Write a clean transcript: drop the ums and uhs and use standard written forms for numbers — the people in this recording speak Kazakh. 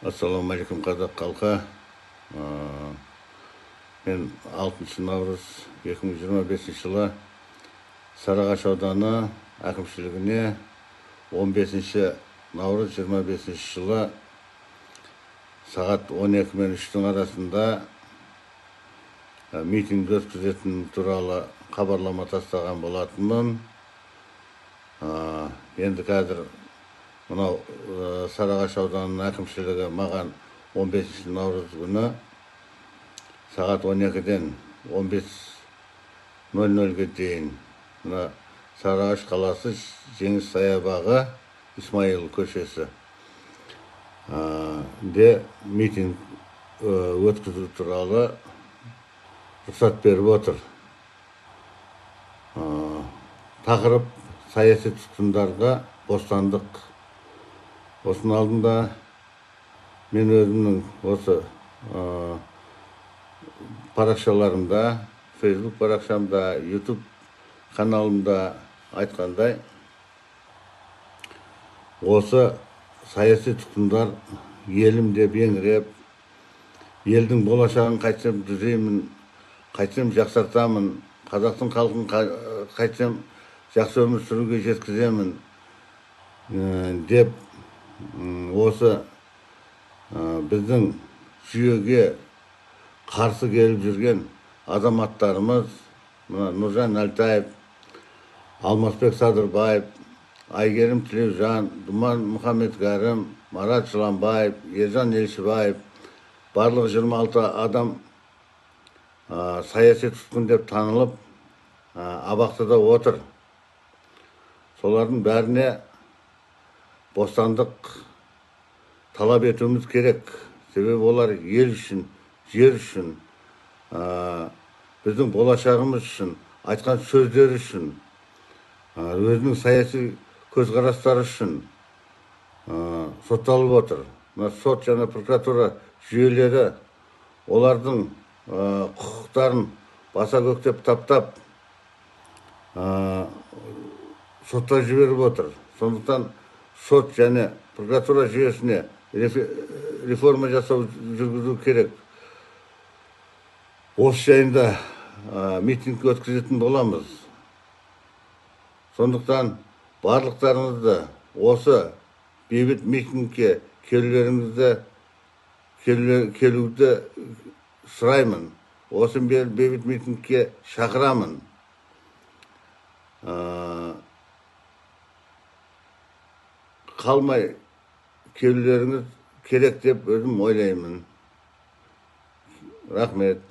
Ассалаумағалейкум қазақ халқы. Мен 6 наурыз 2025 жылы Сарыағаш ауданы әкімшілігіне 15 наурыз 25 жылы сағат 12 мен 3-тің арасында митинг өткізетін туралы хабарлама тастаған болатынмын. Енді қазір мынау Сарыағаш ауданының әкімшілігі маған 15 наурыз күні сағат 12-ден 15:00-ге дейін Сарыағаш қаласы Жеңіс саябағы Исмаил көшесі де митинг өткізу туралы рұқсат беріп отыр. Тақырып саяси тұтқындарға бостандық. Осының алдында мен өзімнің осы парақшаларымда, Facebook парақшамда, YouTube каналымда айтқандай, осы саяси тұтқындар елім деп еңіреп, елдің болашағын қайтсем түзеймін, қайтсем жақсартамын, қазақтың халқын қайтсем жақсы өмір сүруге жеткіземін деп осы біздің жүйеге қарсы келіп жүрген азаматтарымыз Нұржан Әлтаев, Алмасбек Садырбаев, Айгерім Тілеужан, Думан Мұхаммедкәрім, Марат Жыланбаев, Ержан Елшібаев, барлығы 26 адам саяси тұтқын деп танылып абақтыда отыр. Солардың бәріне бостандық талап етуіміз керек. Себебі олар ел үшін, жер үшін, біздің болашағымыз үшін, айтқан сөздері үшін, өзінің саяси көзқарастары үшін сотталып отыр. Сот және прокуратура жүйелері олардың құқықтарын баса көктеп таптап сотқа жіберіп отыр. Сондықтан сот және прокуратура жүйесіне реформа жүргізу керек. Осы жайында митинг өткізетін боламыз. Сондықтан барлықтарыңызды осы бейбіт митингке келуді сұраймын. Осы бейбіт митингке шақырамын. Қалмай келулеріңіз керек деп өзім ойлаймын. Рахмет.